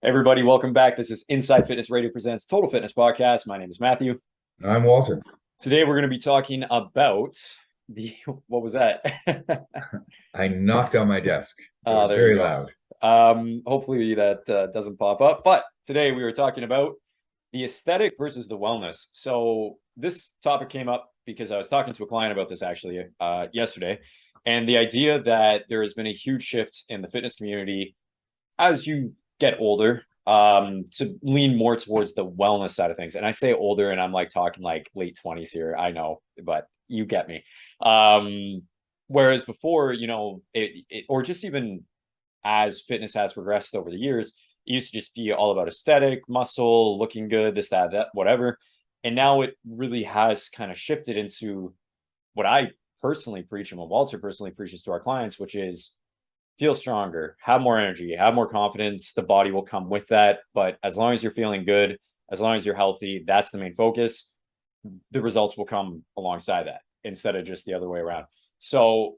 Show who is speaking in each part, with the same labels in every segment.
Speaker 1: Everybody, welcome back. This is Inside Fitness Radio presents Total Fitness Podcast. My name is Matthew.
Speaker 2: I'm Walter.
Speaker 1: Today we're going to be talking about what was that?
Speaker 2: I knocked on my desk. It was
Speaker 1: There you
Speaker 2: very
Speaker 1: go.
Speaker 2: loud.
Speaker 1: Hopefully that doesn't pop up. But today we were talking about the aesthetic versus the wellness. So this topic came up because I was talking to a client about this actually yesterday, and the idea that there has been a huge shift in the fitness community as you get older, to lean more towards the wellness side of things. And I say older, and I'm like talking like late 20s here. I know, but you get me. Whereas before, or just even as fitness has progressed over the years, it used to just be all about aesthetic, muscle, looking good, this, that, whatever. And now it really has kind of shifted into what I personally preach and what Walter personally preaches to our clients, which is feel stronger, have more energy, have more confidence. The body will come with that. But as long as you're feeling good, as long as you're healthy, that's the main focus. The results will come alongside that instead of just the other way around. So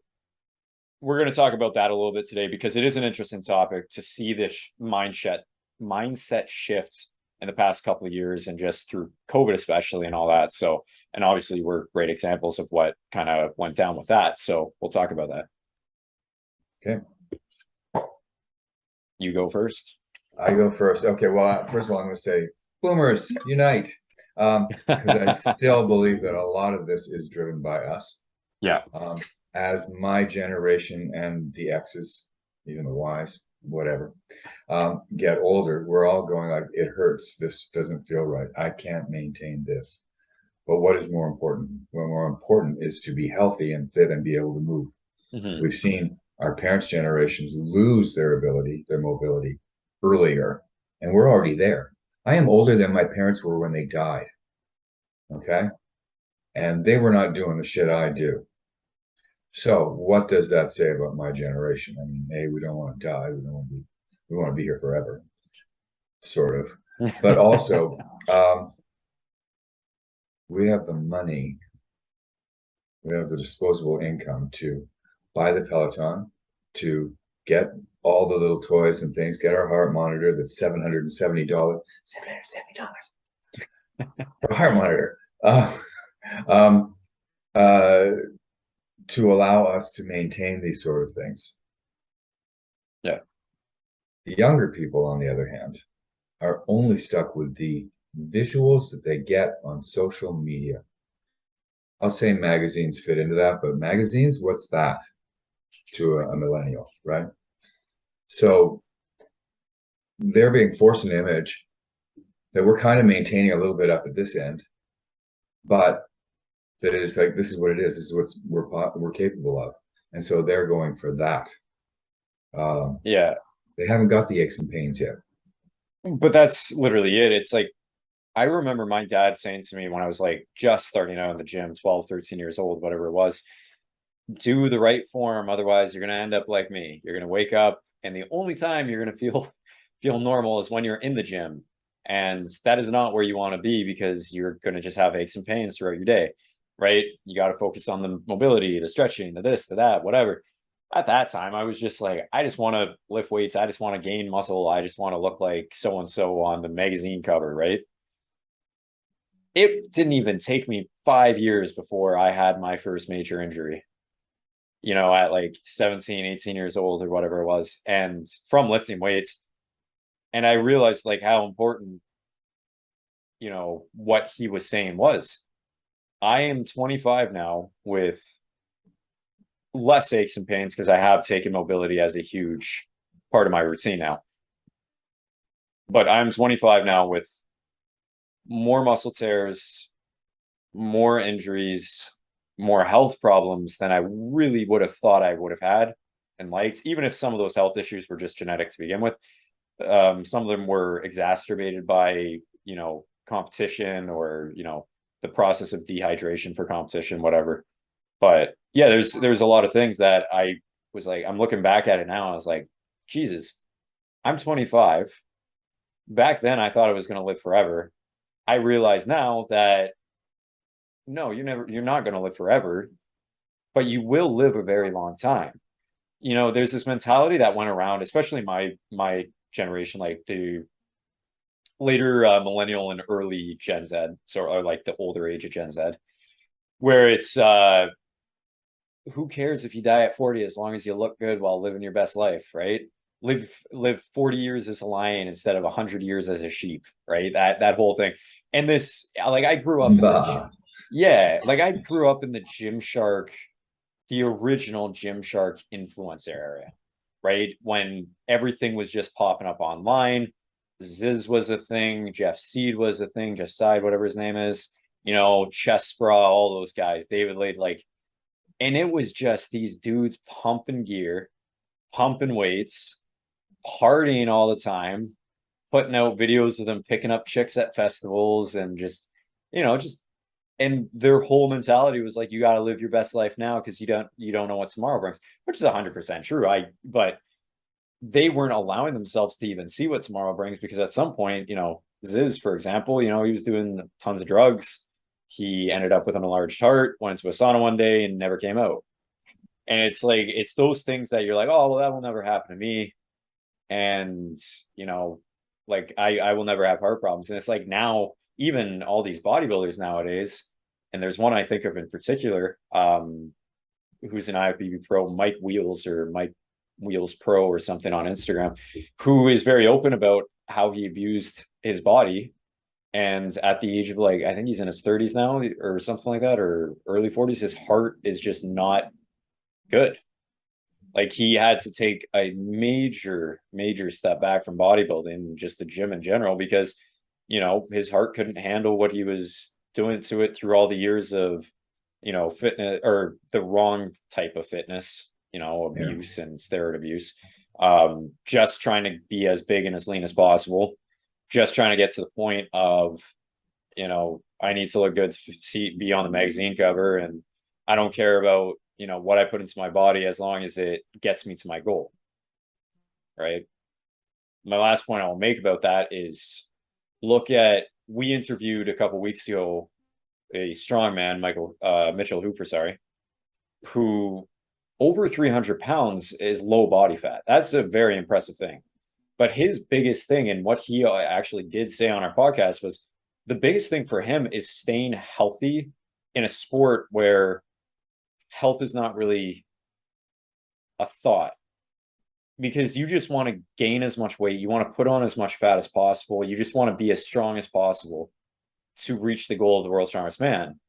Speaker 1: we're going to talk about that a little bit today because it is an interesting topic to see this mindset shift in the past couple of years and just through COVID especially and all that. So, and obviously we're great examples of what kind of went down with that. So we'll talk about that.
Speaker 2: Okay.
Speaker 1: You go first.
Speaker 2: I go first. Okay. Well, first of all, I'm going to say, boomers, unite. Because I still believe that a lot of this is driven by us.
Speaker 1: Yeah.
Speaker 2: As my generation and the X's, even the Y's, whatever, get older, we're all going like, it hurts. This doesn't feel right. I can't maintain this. But what is more important? What more important is to be healthy and fit and be able to move.
Speaker 1: Mm-hmm.
Speaker 2: We've seen our parents' generations lose their ability, their mobility earlier, and we're already there. I am older than my parents were when they died. Okay. And they were not doing the shit I do. So what does that say about my generation? I mean, hey, we don't want to die. We want to be here forever, sort of. But also, we have the money, we have the disposable income to buy the Peloton, to get all the little toys and things, get our heart monitor that's $770. $770 for a heart monitor. To allow us to maintain these sort of things.
Speaker 1: Yeah.
Speaker 2: The younger people, on the other hand, are only stuck with the visuals that they get on social media. I'll say magazines fit into that, but magazines, what's that to a millennial, right? So they're being forced an image that we're kind of maintaining a little bit up at this end, but that is like, this is what it is. This is what we're capable of. And so they're going for that.
Speaker 1: Yeah.
Speaker 2: They haven't got the aches and pains yet.
Speaker 1: But that's literally it. It's like, I remember my dad saying to me when I was like just starting out in the gym, 12, 13 years old, whatever it was, do the right form. Otherwise you're going to end up like me. You're going to wake up and the only time you're going to feel normal is when you're in the gym. And that is not where you want to be because you're going to just have aches and pains throughout your day, right? You got to focus on the mobility, the stretching, the this, the that, whatever. At that time, I was just like, I just want to lift weights. I just want to gain muscle. I just want to look like so-and-so on the magazine cover, right? It didn't even take me 5 years before I had my first major injury, at like 17, 18 years old or whatever it was. And from lifting weights. And I realized like how important, what he was saying was. I am 25 now with less aches and pains because I have taken mobility as a huge part of my routine now. But I'm 25 now with more muscle tears, more injuries, more health problems than I really would have thought I would have had and liked, even if some of those health issues were just genetic to begin with. Some of them were exacerbated by, competition or, the process of dehydration for competition, whatever. But yeah, there's a lot of things that I was like, I'm looking back at it now. I was like, Jesus, I'm 25. Back then I thought I was going to live forever. I realize now that no, you're not going to live forever, but you will live a very long time. There's this mentality that went around, especially my generation, like the later millennial and early Gen Z, so or like the older age of Gen Z, where it's who cares if you die at 40 as long as you look good while living your best life, right? Live 40 years as a lion instead of 100 years as a sheep, right? That whole thing. And this, like, I grew up in
Speaker 2: Bah.
Speaker 1: yeah, like I grew up in the Gymshark, the original Gymshark influencer area, right? When everything was just popping up online. Ziz was a thing, Jeff Seed was a thing, Jeff Side, whatever his name is, Chess all those guys, David Lade, like, and it was just these dudes pumping gear, pumping weights, partying all the time, putting out videos of them picking up chicks at festivals and just and their whole mentality was like, you got to live your best life now because you don't know what tomorrow brings, which is 100% true. But they weren't allowing themselves to even see what tomorrow brings because at some point, Ziz, for example, he was doing tons of drugs. He ended up with an enlarged heart, went into a sauna one day and never came out. And it's like, it's those things that you're like, oh, well, that will never happen to me. And, like I will never have heart problems. And it's like now, even all these bodybuilders nowadays, and there's one I think of in particular, who's an IFBB pro, Mike Wheels or Mike Wheels Pro or something on Instagram, who is very open about how he abused his body. And at the age of like, I think he's in his 30s now or something like that, or early 40s, his heart is just not good. Like he had to take a major, major step back from bodybuilding and just the gym in general because, his heart couldn't handle what he was doing to it through all the years of, fitness or the wrong type of fitness, abuse and steroid abuse. Just trying to be as big and as lean as possible, just trying to get to the point of, I need to look good to be on the magazine cover. And I don't care about, what I put into my body as long as it gets me to my goal. Right. My last point I'll make about that is we interviewed a couple weeks ago a strongman, Mitchell Hooper, who over 300 pounds is low body fat. That's a very impressive thing. But his biggest thing, and what he actually did say on our podcast, was the biggest thing for him is staying healthy in a sport where health is not really a thought, because you just want to gain as much weight, you want to put on as much fat as possible, you just want to be as strong as possible to reach the goal of the world's strongest man.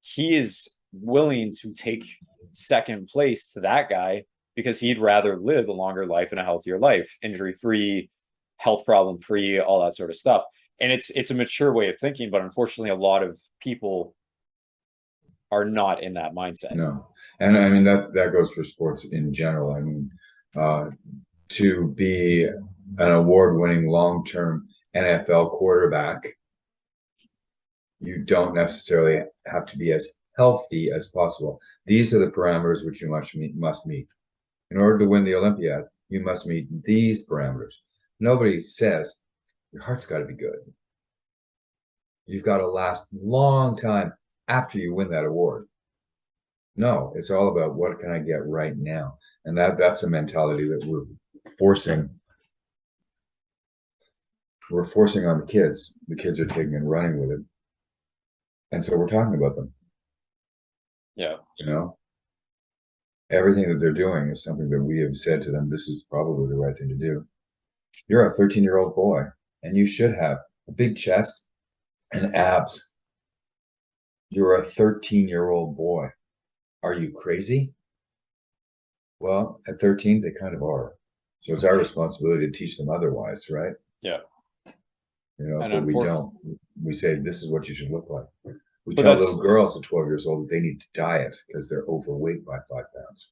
Speaker 1: He is willing to take second place to that guy because he'd rather live a longer life and a healthier life, injury free, health problem free, all that sort of stuff. And it's a mature way of thinking, but unfortunately a lot of people are not in that mindset.
Speaker 2: No. And I mean that goes for sports in general. I mean, to be an award-winning long-term NFL quarterback, you don't necessarily have to be as healthy as possible. These are the parameters which you must meet. In order to win the Olympiad, you must meet these parameters. Nobody says your heart's got to be good. You've got to last long time after you win that award. No, it's all about what can I get right now. And that's a mentality that we're forcing on the kids. The kids are taking and running with it. And so we're talking about them.
Speaker 1: Yeah.
Speaker 2: Everything that they're doing is something that we have said to them, this is probably the right thing to do. You're a 13-year-old boy, and you should have a big chest and abs. You're a 13-year-old boy. Are you crazy? Well, at 13, they kind of are. So it's our responsibility to teach them otherwise, right?
Speaker 1: Yeah.
Speaker 2: But we don't. We say, this is what you should look like. We
Speaker 1: But
Speaker 2: tell little girls at 12 years old that they need to diet because they're overweight by 5 pounds.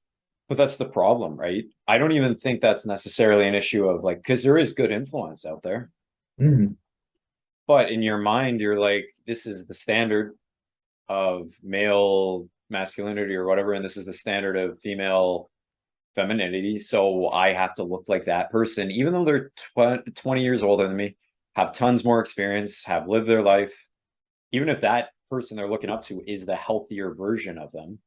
Speaker 1: But that's the problem, right? I don't even think that's necessarily an issue of like, because there is good influence out there.
Speaker 2: Mm-hmm.
Speaker 1: But in your mind, you're like, this is the standard of male masculinity or whatever, and this is the standard of female femininity. So I have to look like that person, even though they're 20 years older than me, have tons more experience, have lived their life. Even if that person they're looking up to is the healthier version of them,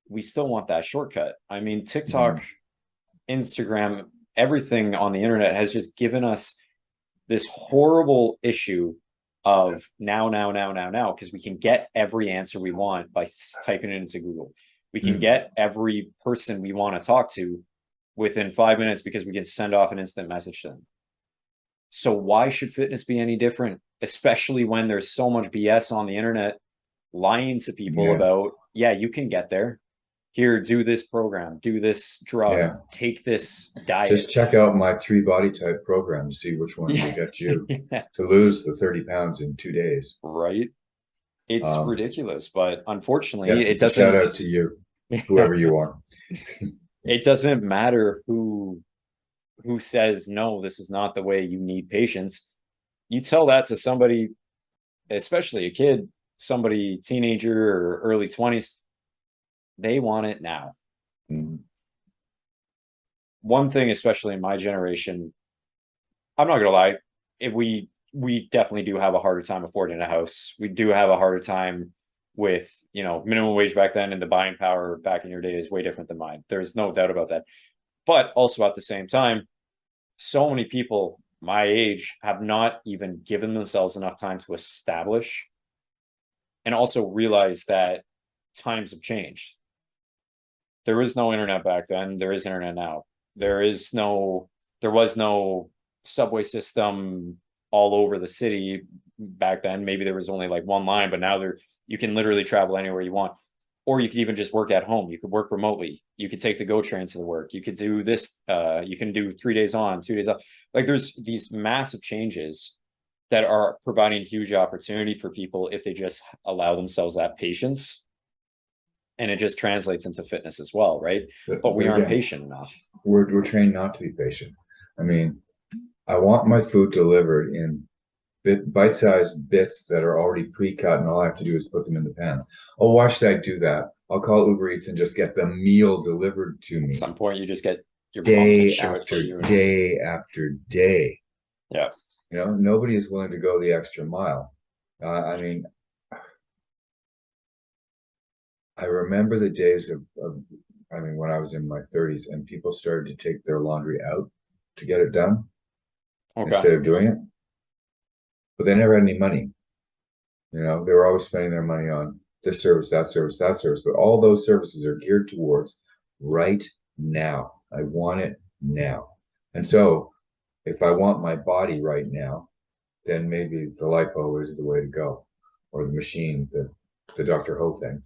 Speaker 1: we still want that shortcut. I mean, TikTok, Instagram, everything on the internet has just given us this horrible issue of now, because we can get every answer we want by typing it into Google. We can get every person we want to talk to within 5 minutes because we can send off an instant message to them. So why should fitness be any different, especially when there's so much BS on the internet lying to people about, yeah, you can get there. Here, do this program, do this drug, take this diet.
Speaker 2: Just check out my 3 body type program to see which one will get you to lose the 30 pounds in 2 days.
Speaker 1: Right. It's ridiculous, but unfortunately, it doesn't.
Speaker 2: Shout out to you, whoever you are.
Speaker 1: It doesn't matter who says, no, this is not the way you need patience. You tell that to somebody, especially a kid, somebody, teenager or early 20s, they want it now. One thing, especially in my generation, I'm not gonna lie, we definitely do have a harder time affording a house. We do have a harder time with, minimum wage back then, and the buying power back in your day is way different than mine. There's no doubt about that. But also at the same time, so many people my age have not even given themselves enough time to establish and also realize that times have changed. There was no internet back then. There is internet now. There was no subway system all over the city back then. Maybe there was only like one line, but now you can literally travel anywhere you want. Or you could even just work at home. You could work remotely. You could take the GO train to the work. You could do this. You can do 3 days on, 2 days off. Like, there's these massive changes that are providing huge opportunity for people if they just allow themselves that patience. And it just translates into fitness as well, right? But we aren't patient enough.
Speaker 2: We're trained not to be patient. I mean, I want my food delivered in bite-sized bits that are already pre-cut, and all I have to do is put them in the pan. Oh, why should I do that? I'll call Uber Eats and just get the meal delivered to me.
Speaker 1: At some point, you just get your
Speaker 2: day after day after day.
Speaker 1: Yeah.
Speaker 2: Nobody is willing to go the extra mile. I mean, I remember the days of when I was in my 30s and people started to take their laundry out to get it done instead of doing it. But they never had any money. They were always spending their money on this service, that service, that service. But all those services are geared towards right now. I want it now. And so if I want my body right now, then maybe the lipo is the way to go, or the machine, the Dr. Ho thing.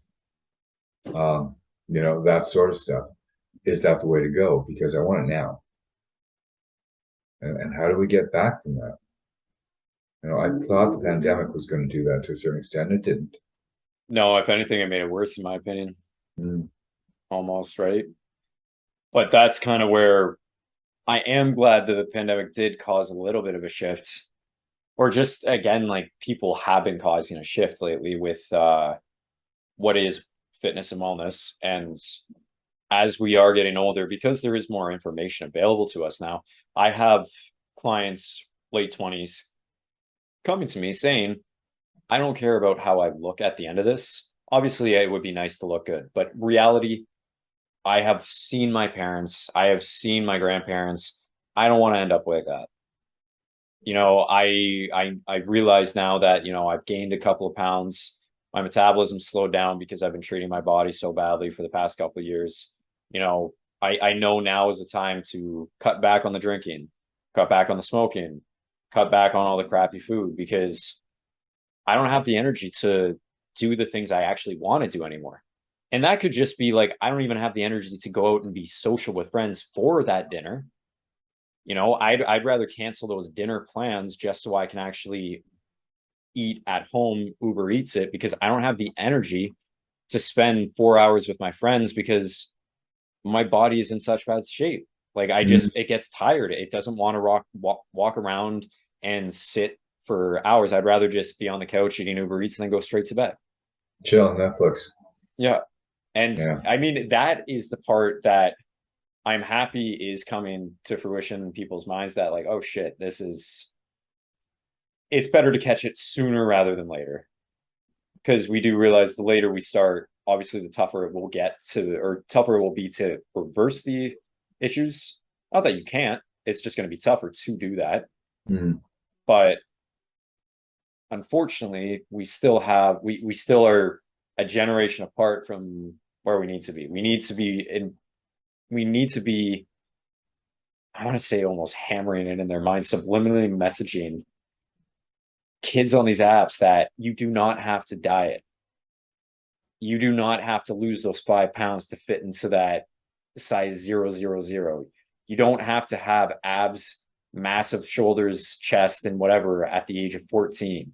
Speaker 2: That sort of stuff. Is that the way to go? Because I want it now. And how do we get back from that? I thought the pandemic was going to do that to a certain extent. It didn't.
Speaker 1: No, if anything, it made it worse, in my opinion. Almost, right? But that's kind of where I am glad that the pandemic did cause a little bit of a shift. Or just, again, like, people have been causing a shift lately with what is fitness and wellness. And as we are getting older, because there is more information available to us now, I have clients, late 20s, coming to me saying, I don't care about how I look at the end of this. Obviously, it would be nice to look good, but reality, I have seen my parents, I have seen my grandparents. I don't want to end up like that. I realize now that, I've gained a couple of pounds. My metabolism slowed down because I've been treating my body so badly for the past couple of years. I know now is the time to cut back on the drinking, cut back on the smoking, cut back on all the crappy food, because I don't have the energy to do the things I actually want to do anymore. And that could just be like, I don't even have the energy to go out and be social with friends for that dinner. I'd rather cancel those dinner plans just so I can actually eat at home, Uber Eats it, because I don't have the energy to spend 4 hours with my friends because my body is in such bad shape. Like, it gets tired. It doesn't want to walk around and sit for hours. I'd rather just be on the couch eating Uber Eats and then go straight to bed.
Speaker 2: Chill on Netflix.
Speaker 1: Yeah. And I mean, that is the part that I'm happy is coming to fruition in people's minds, that like, oh shit, it's better to catch it sooner rather than later. Because we do realize the later we start, obviously the tougher it will tougher it will be to reverse the issues. Not that you can't, it's just going to be tougher to do that. But unfortunately, we still are a generation apart from where we need to be. We need to be, I want to say, almost hammering it in their minds, subliminally messaging kids on these apps that you do not have to diet. You do not have to lose those 5 pounds to fit into that size 000. You don't have to have abs, massive shoulders, chest, and whatever at the age of 14.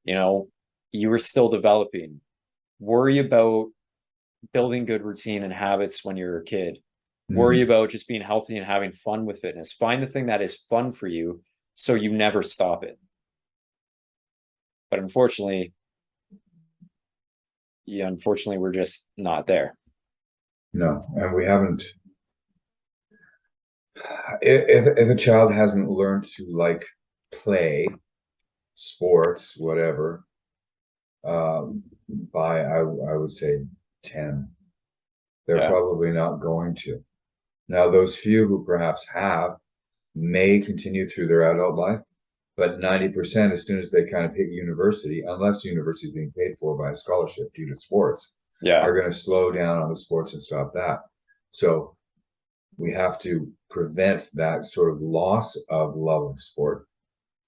Speaker 1: You know, you are still developing. Worry about building good routine and habits when you're a kid. Worry about just being healthy and having fun with fitness. Find the thing that is fun for you so you never stop it. But unfortunately, we're just not there.
Speaker 2: No, and we haven't. If a child hasn't learned to like play sports, whatever, by I would say 10, they're
Speaker 1: Yeah.
Speaker 2: probably not going to. Now, those few who perhaps have may continue through their adult life, but 90%, as soon as they kind of hit university, unless university is being paid for by a scholarship due to sports,
Speaker 1: Yeah.
Speaker 2: are going to slow down on the sports and stop that. So we have to prevent that sort of loss of love of sport,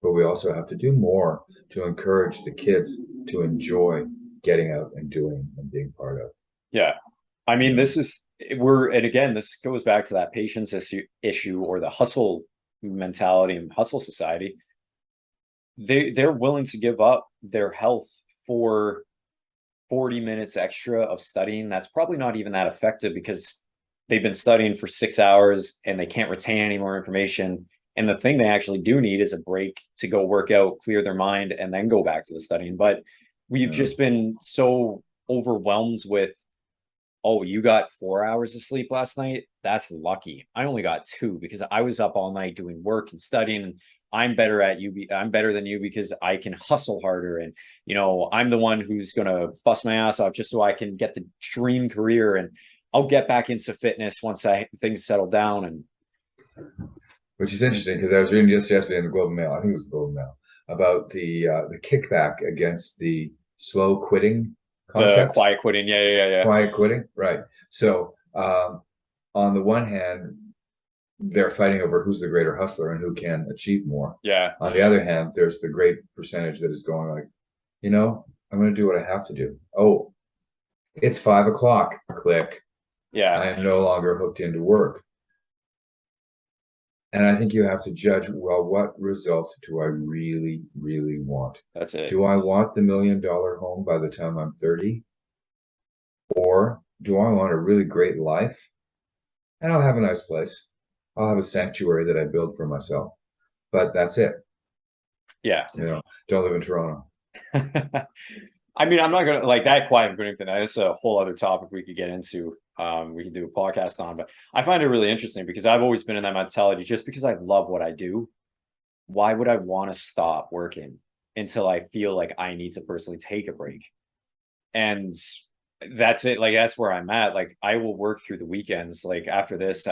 Speaker 2: but we also have to do more to encourage the kids to enjoy getting out and doing and being part of.
Speaker 1: Yeah. I mean,
Speaker 2: Yeah.
Speaker 1: and again, this goes back to that patience issue or the hustle mentality and hustle society. They're willing to give up their health for 40 minutes extra of studying. That's probably not even that effective because they've been studying for 6 hours and they can't retain any more information. And the thing they actually do need is a break to go work out, clear their mind, and then go back to the studying. But we've just been so overwhelmed with, oh, you got 4 hours of sleep last night? That's lucky. I only got 2 because I was up all night doing work and studying, and I'm better than you because I can hustle harder. And, I'm the one who's going to bust my ass off just so I can get the dream career, and I'll get back into fitness once things settle down. And
Speaker 2: which is interesting because I was reading just yesterday in the Globe and Mail, I think it was the Globe and Mail, about the kickback against the slow quitting
Speaker 1: the
Speaker 2: concept.
Speaker 1: quiet quitting. Yeah.
Speaker 2: Quiet quitting, right. So on the one hand, they're fighting over who's the greater hustler and who can achieve more.
Speaker 1: Yeah.
Speaker 2: On the other hand, there's the great percentage that is going like, I'm going to do what I have to do. Oh, it's 5 o'clock. Click.
Speaker 1: Yeah.
Speaker 2: I am no longer hooked into work. And I think you have to judge, well, what result do I really, really want?
Speaker 1: That's it.
Speaker 2: Do I want the $1 million home by the time I'm 30? Or do I want a really great life? And I'll have a nice place. I'll have a sanctuary that I build for myself. But that's it.
Speaker 1: Yeah.
Speaker 2: Don't live in Toronto.
Speaker 1: I mean, I'm not going to like that quiet quitting thing. That's a whole other topic we could get into. We can do a podcast on, but I find it really interesting because I've always been in that mentality. Just because I love what I do, why would I want to stop working until I feel like I need to personally take a break? And that's it. Like, that's where I'm at. Like, I will work through the weekends. Like, after this,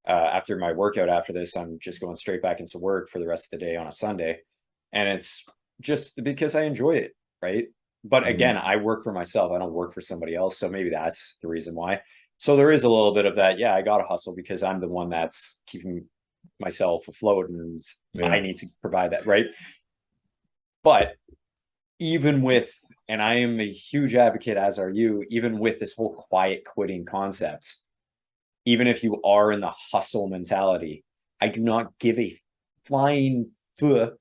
Speaker 1: after my workout, after this, I'm just going straight back into work for the rest of the day on a Sunday. And it's just because I enjoy it. Right. But again, I work for myself. I don't work for somebody else. So maybe that's the reason why. So there is a little bit of that. Yeah, I got to hustle because I'm the one that's keeping myself afloat, and I need to provide that. Right. But even with, and I am a huge advocate, as are you, even with this whole quiet quitting concept, even if you are in the hustle mentality, I do not give a flying fuck.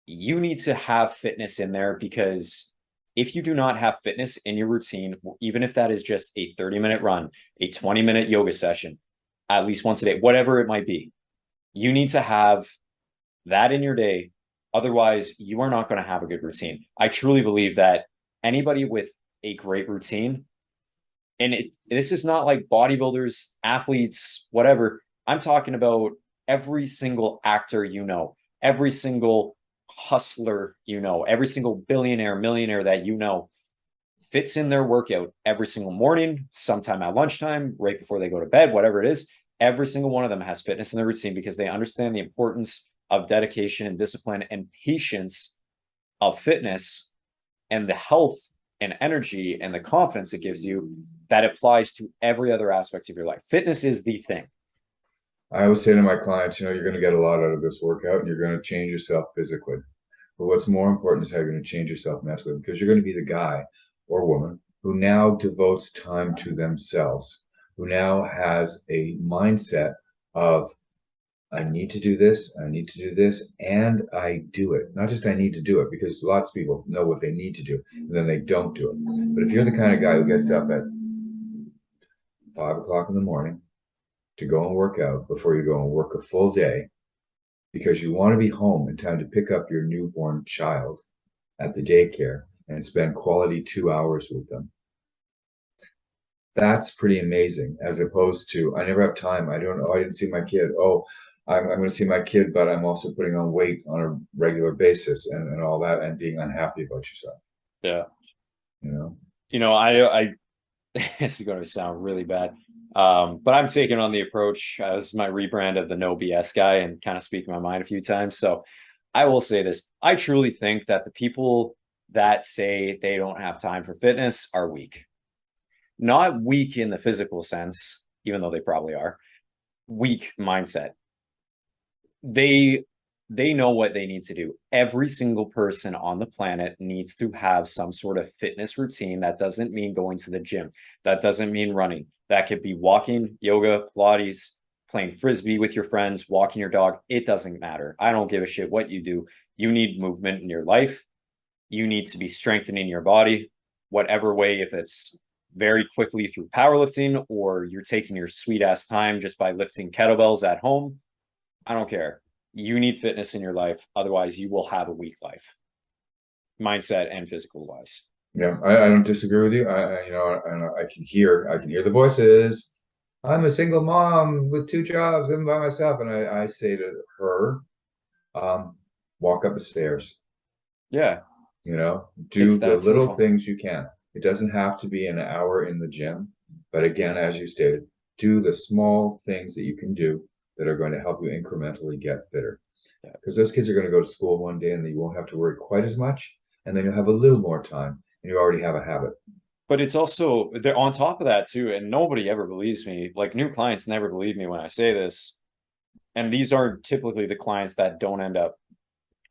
Speaker 1: You need to have fitness in there, because if you do not have fitness in your routine, even if that is just a 30-minute run, a 20-minute yoga session, at least once a day, whatever it might be, you need to have that in your day. Otherwise, you are not going to have a good routine. I truly believe that anybody with a great routine, and this is not like bodybuilders, athletes, whatever. I'm talking about every single actor, every single hustler, every single billionaire, millionaire that fits in their workout every single morning, sometime at lunchtime, right before they go to bed, whatever it is. Every single one of them has fitness in their routine because they understand the importance of dedication and discipline and patience of fitness and the health and energy and the confidence it gives you that applies to every other aspect of your life. Fitness is the thing.
Speaker 2: I always say to my clients, you're going to get a lot out of this workout and you're going to change yourself physically. But what's more important is how you're going to change yourself mentally, because you're going to be the guy or woman who now devotes time to themselves, who now has a mindset of, I need to do this, I need to do this, and I do it. Not just I need to do it, because lots of people know what they need to do, and then they don't do it. But if you're the kind of guy who gets up at 5 o'clock in the morning to go and work out before you go and work a full day, because you want to be home in time to pick up your newborn child at the daycare and spend quality 2 hours with them. That's pretty amazing, as opposed to, I never have time. I don't know. I didn't see my kid. Oh, I'm going to see my kid, but I'm also putting on weight on a regular basis and all that, and being unhappy about yourself.
Speaker 1: Yeah.
Speaker 2: You
Speaker 1: know, I this is going to sound really bad. But I'm taking on the approach as my rebrand of the no BS guy and kind of speaking my mind a few times. So I will say this. I truly think that the people that say they don't have time for fitness are weak. Not weak in the physical sense, even though they probably are. Weak mindset. They know what they need to do. Every single person on the planet needs to have some sort of fitness routine. That doesn't mean going to the gym. That doesn't mean running. That could be walking, yoga, Pilates, playing Frisbee with your friends, walking your dog. It doesn't matter. I don't give a shit what you do. You need movement in your life. You need to be strengthening your body, whatever way, if it's very quickly through powerlifting or you're taking your sweet ass time just by lifting kettlebells at home. I don't care. You need fitness in your life. Otherwise, you will have a weak life, mindset and physical wise.
Speaker 2: Yeah, I don't disagree with you. I can hear the voices. I'm a single mom with 2 jobs and by myself, and I say to her, walk up the stairs.
Speaker 1: Yeah.
Speaker 2: Do the little things you can. It doesn't have to be an hour in the gym, but again, as you stated, do the small things that you can do that are going to help you incrementally get fitter. Because those kids are going to go to school one day and you won't have to worry quite as much, and then you'll have a little more time and you already have a habit.
Speaker 1: But it's also, they're on top of that too, and nobody ever believes me. Like, new clients never believe me when I say this. And these are typically the clients that don't end up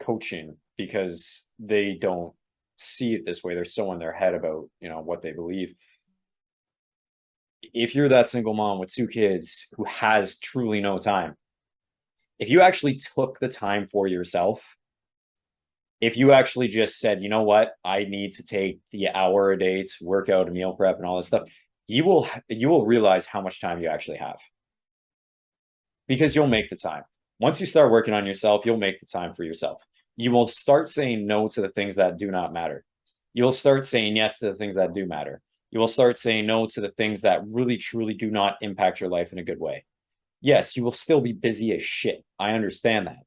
Speaker 1: coaching because they don't see it this way. They're so in their head about, what they believe. If you're that single mom with 2 kids who has truly no time, if you actually took the time for yourself, if you actually just said, you know what, I need to take the hour a day to work out and meal prep and all this stuff, you will realize how much time you actually have, because you'll make the time. Once you start working on yourself, you'll make the time for yourself. You will start saying no to the things that do not matter. You'll start saying yes to the things that do matter. You will start saying no to the things that really, truly do not impact your life in a good way. Yes, you will still be busy as shit. I understand that.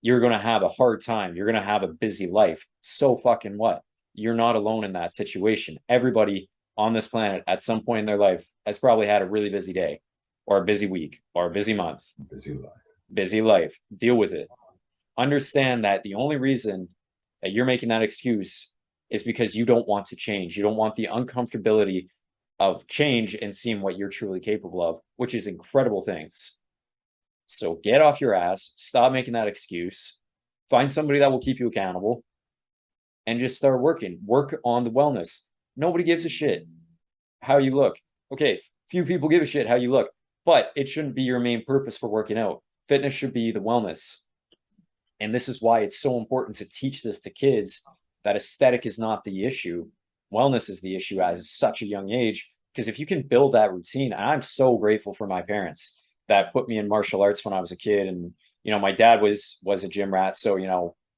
Speaker 1: You're going to have a hard time. You're going to have a busy life. So fucking what? You're not alone in that situation. Everybody on this planet at some point in their life has probably had a really busy day or a busy week or a busy month. Busy life. Deal with it. Understand that the only reason that you're making that excuse is because you don't want to change. You don't want the uncomfortability of change and seeing what you're truly capable of, which is incredible things. So get off your ass, stop making that excuse, find somebody that will keep you accountable, and just start working. Work on the wellness. Nobody gives a shit how you look. Okay, few people give a shit how you look, but it shouldn't be your main purpose for working out. Fitness should be the wellness. And this is why it's so important to teach this to kids, that aesthetic is not the issue. Wellness is the issue at such a young age. Because if you can build that routine, and I'm so grateful for my parents that put me in martial arts when I was a kid. And, my dad was a gym rat. So,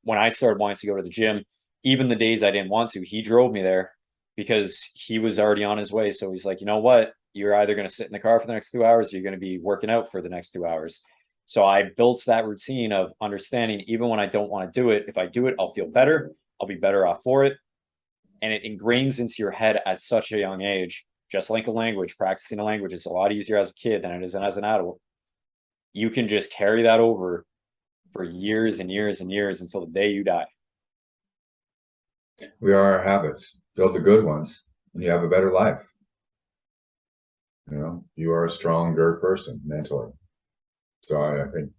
Speaker 1: when I started wanting to go to the gym, even the days I didn't want to, he drove me there because he was already on his way. So he's like, you know what? You're either going to sit in the car for the next 2 hours, or you're going to be working out for the next 2 hours. So I built that routine of understanding, even when I don't want to do it, if I do it, I'll feel better. I'll be better off for it. And it ingrains into your head at such a young age, just like a language. Practicing a language is a lot easier as a kid than it is as an adult. You can just carry that over for years and years and years until the day you die.
Speaker 2: We are our habits. Build the good ones, and you have a better life. You know, you are a stronger person mentally. So I think,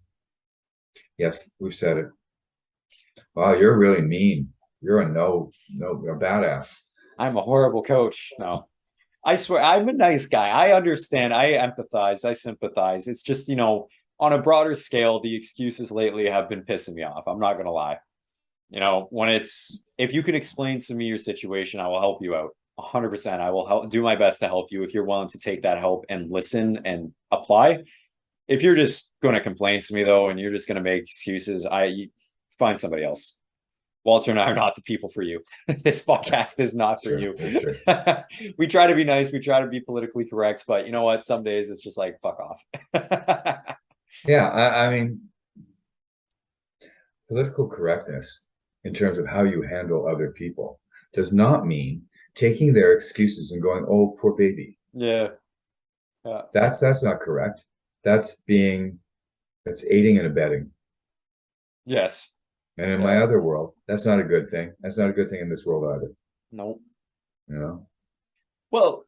Speaker 2: yes, we've said it. Wow, you're really mean. You're a badass.
Speaker 1: I'm a horrible coach. No, I swear I'm a nice guy. I understand. I empathize. I sympathize. It's just, on a broader scale, the excuses lately have been pissing me off. I'm not going to lie. If you can explain to me your situation, I will help you out 100%. I will do my best to help you if you're willing to take that help and listen and apply. If you're just going to complain to me though, and you're just going to make excuses, find somebody else. Walter and I are not the people for you. This podcast is not for you. We try to be nice. We try to be politically correct, but you know what? Some days it's just like, fuck off.
Speaker 2: Yeah, I mean, political correctness in terms of how you handle other people does not mean taking their excuses and going, "Oh, poor baby."
Speaker 1: Yeah.
Speaker 2: That's not correct. That's aiding and abetting.
Speaker 1: Yes.
Speaker 2: And in my other world, that's not a good thing. That's not a good thing in this world either.
Speaker 1: Nope.
Speaker 2: You know?
Speaker 1: Well,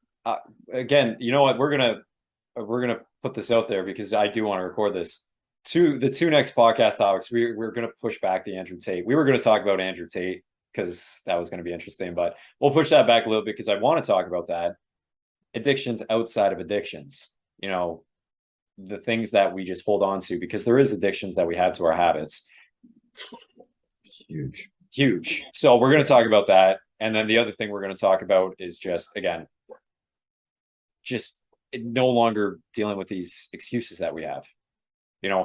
Speaker 1: again, you know what? We're gonna put this out there because I do want to record this. The two next podcast topics, we're gonna push back the Andrew Tate. We were gonna talk about Andrew Tate because that was gonna be interesting, but we'll push that back a little bit because I want to talk about that. Addictions outside of addictions. The things that we just hold on to, because there is addictions that we have to our habits. Huge. So we're going to talk about that. And then the other thing we're going to talk about is just no longer dealing with these excuses that we have.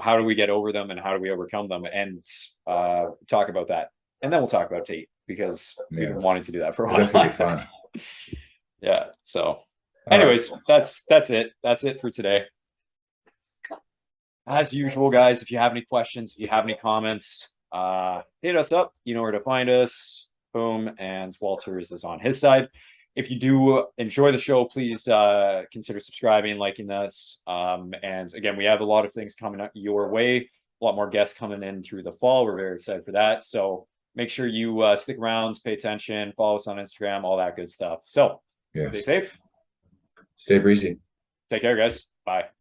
Speaker 1: How do we get over them and how do we overcome them, and talk about that. And then we'll talk about Tate because we've been wanting to do that for a while.
Speaker 2: That's going to be fun.
Speaker 1: Yeah. So anyways, that's it. That's it for today. As usual, guys, if you have any questions, if you have any comments, hit us up. You know where to find us. Boom. And Walter's is on his side. If you do enjoy the show, please consider subscribing, liking this. And again, we have a lot of things coming up your way. A lot more guests coming in through the fall. We're very excited for that. So make sure you stick around, pay attention, follow us on Instagram, all that good stuff. So stay safe.
Speaker 2: Stay breezy.
Speaker 1: Take care, guys. Bye.